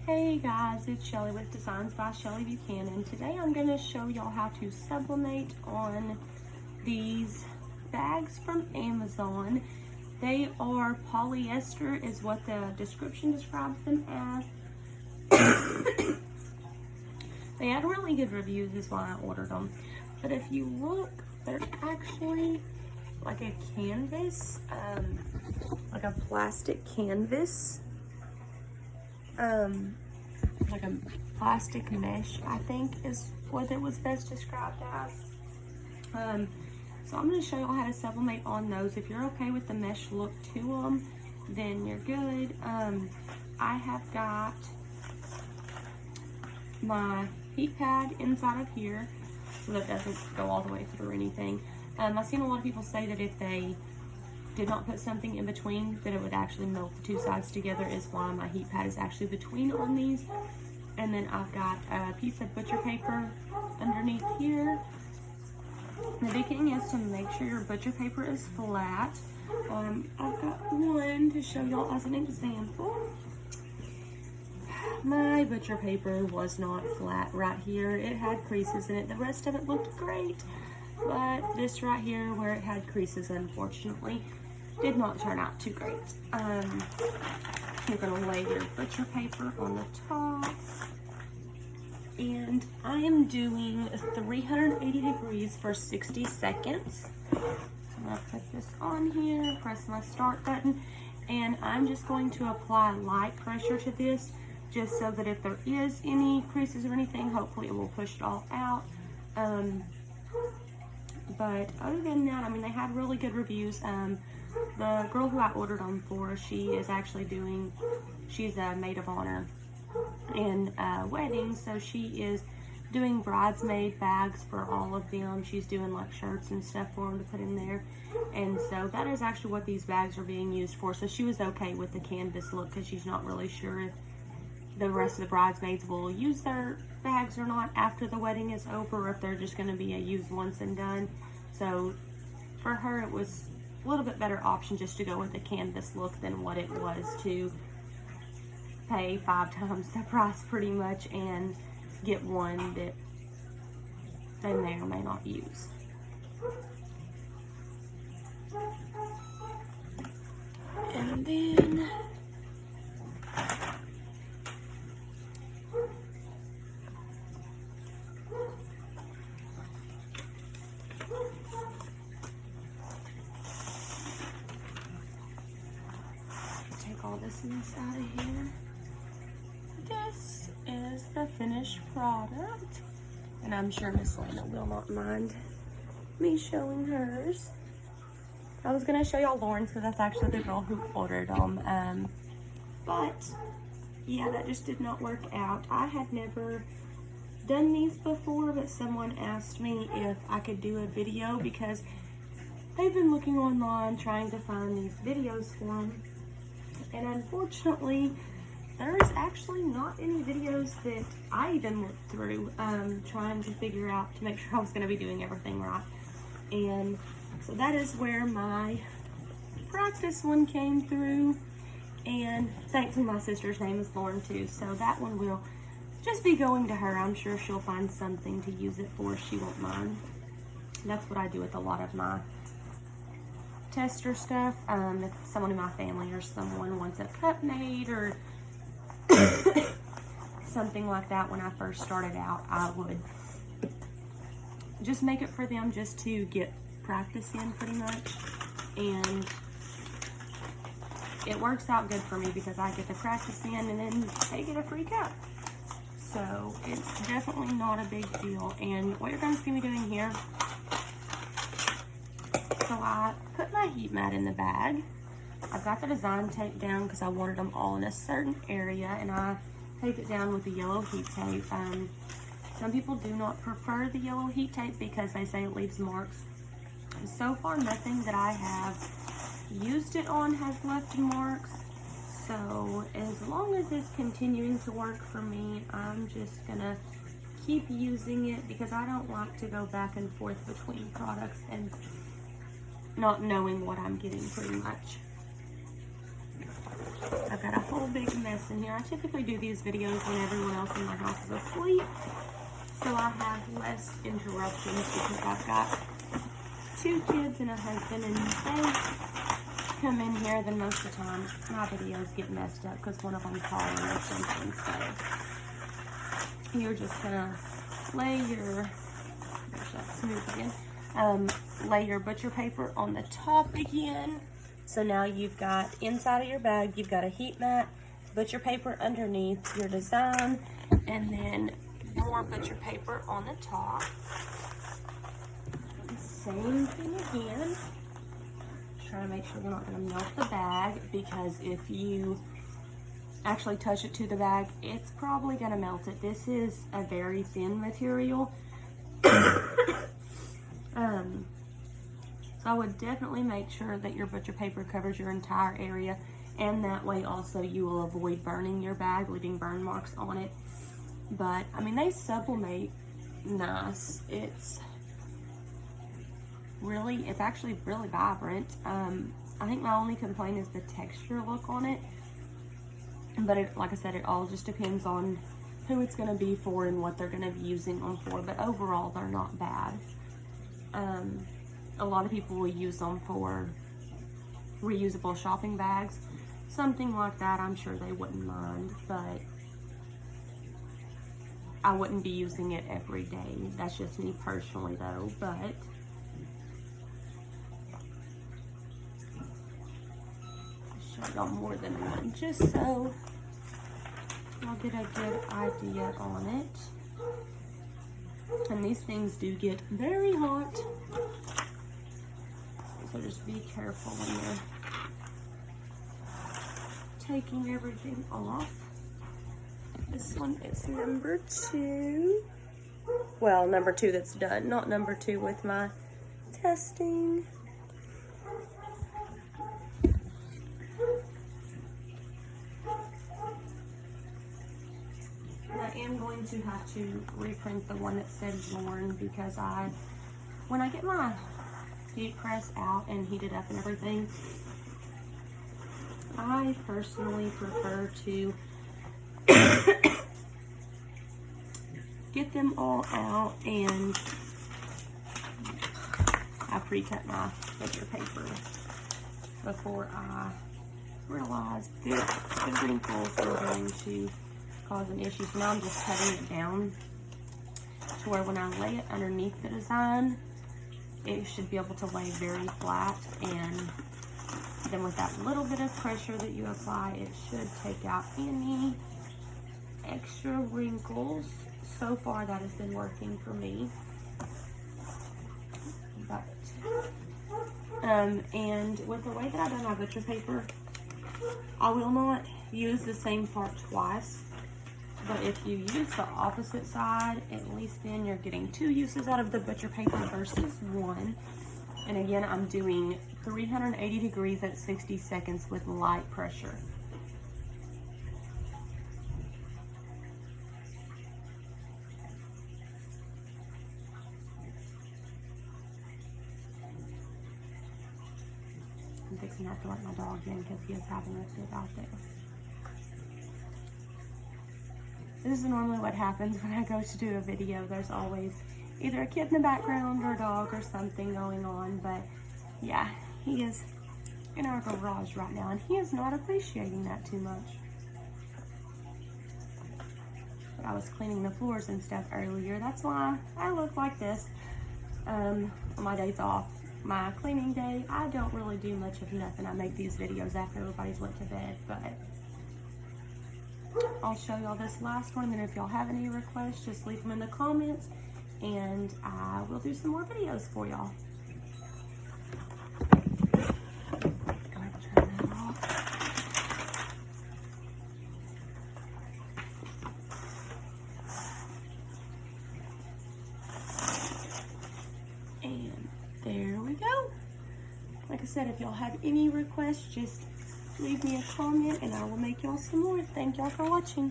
Hey guys, it's Shelly with Designs by Shelly Buchanan. Today I'm going to show y'all how to sublimate on these bags from Amazon. They are polyester is what the description describes them as. They had really good reviews is why I ordered them. But if you look, they're actually like a canvas, like a plastic canvas. Like a plastic mesh, I think is what it was best described as. So I'm going to show y'all how to sublimate on those. If you're okay with the mesh look to them, then you're good. I have got my heat pad inside of here so that it doesn't go all the way through anything. I've seen a lot of people say that if they did not put something in between, that it would actually melt the two sides together, is why my heat pad is actually between on these. And then I've got a piece of butcher paper underneath here. The big thing is to make sure your butcher paper is flat. I've got one to show y'all as an example. My butcher paper was not flat right here. It had creases in it. The rest of it looked great. But this right here where it had creases, unfortunately, did not turn out too great. You're going to lay your butcher paper on the top. And I am doing 380 degrees for 60 seconds. So I'm going to put this on here, press my start button, and I'm just going to apply light pressure to this just so that if there is any creases or anything, hopefully it will push it all out. But other than that, I mean, they had really good reviews. The girl who I ordered them for, she is actually she's a maid of honor in weddings, so she is doing bridesmaid bags for all of them. She's doing like shirts and stuff for them to put in there, and so that is actually what these bags are being used for. So she was okay with the canvas look because she's not really sure if the rest of the bridesmaids will use their bags or not after the wedding is over, or if they're just going to be a use once and done. So for her, it was a little bit better option just to go with the canvas look than what it was to pay 5 times the price pretty much and get one that they may or may not use. And then take all this mess out of here. This is the finished product, and I'm sure Miss Lena will not mind me showing hers. I was gonna show y'all Lauren's because that's actually the girl who ordered them, but yeah, that just did not work out. I had never done these before, but someone asked me if I could do a video because they've been looking online trying to find these videos for them, and unfortunately there's actually not any videos that I even looked through trying to figure out to make sure I was going to be doing everything right. And so that is where my practice one came through, and thankfully my sister's name is Lauren too, so that one will just be going to her. I'm sure she'll find something to use it for. She won't mind. That's what I do with a lot of my tester stuff. If someone in my family or someone wants a cup made or something like that, when I first started out, I would just make it for them just to get practice in pretty much, and it works out good for me because I get the practice in and then they get a free cup. So it's definitely not a big deal. And what you're going to see me doing here, so I put my heat mat in the bag. I've got the design tape down because I wanted them all in a certain area, and I taped it down with the yellow heat tape. Some people do not prefer the yellow heat tape because they say it leaves marks. So far, nothing that I have used it on has left marks. So as long as it's continuing to work for me, I'm just gonna keep using it because I don't like to go back and forth between products and not knowing what I'm getting pretty much. I've got a whole big mess in here. I typically do these videos when everyone else in my house is asleep, so I have less interruptions because I've got 2 kids and a husband, and they come in here, then most of the time my videos get messed up because one of them calling or something. So you're just gonna lay your, there's that smooth again, lay your butcher paper on the top again. So now you've got inside of your bag, you've got a heat mat, butcher paper underneath your design, and then more butcher paper on the top. Same thing again. Try to make sure we're not going to melt the bag, because if you actually touch it to the bag, it's probably going to melt it. This is a very thin material. So I would definitely make sure that your butcher paper covers your entire area, and that way also you will avoid burning your bag, leaving burn marks on it. But I mean, they sublimate nice. It's actually really vibrant. I think my only complaint is the texture look on it, but like I said, it all just depends on who it's going to be for and what they're going to be using them for. But overall, they're not bad. A lot of people will use them for reusable shopping bags, something like that. I'm sure they wouldn't mind, but I wouldn't be using it every day. That's just me personally though. But I'll show y'all more than one, just so y'all get a good idea on it. And these things do get very hot, so just be careful when you're taking everything off. This one is number 2. Well, number 2 that's done, not number 2 with my testing. I am going to have to reprint the one that said Zorn, because when I get my heat press out and heat it up and everything, I personally prefer to get them all out, and I pre-cut my butcher paper before I realized that the wrinkles were going to cause an issue. So now I'm just cutting it down to where when I lay it underneath the design, it should be able to lay very flat, and then with that little bit of pressure that you apply, it should take out any extra wrinkles. So far that has been working for me. But and with the way that I've done my butcher paper, I will not use the same part twice. But if you use the opposite side, at least then you're getting 2 uses out of the butcher paper versus 1. And again, I'm doing 380 degrees at 60 seconds with light pressure. I'm fixing to have to let my dog in because he is having a fit out there. This is normally what happens when I go to do a video. There's always either a kid in the background or a dog or something going on. But yeah, he is in our garage right now, and he is not appreciating that too much. But I was cleaning the floors and stuff earlier. That's why I look like this on my days off. My cleaning day, I don't really do much of nothing. I make these videos after everybody's went to bed, but I'll show y'all this last one, and if y'all have any requests, just leave them in the comments, and I will do some more videos for y'all. Go ahead and turn that off. And there we go. Like I said, if y'all have any requests, just leave me a comment and I will make y'all some more. Thank y'all for watching.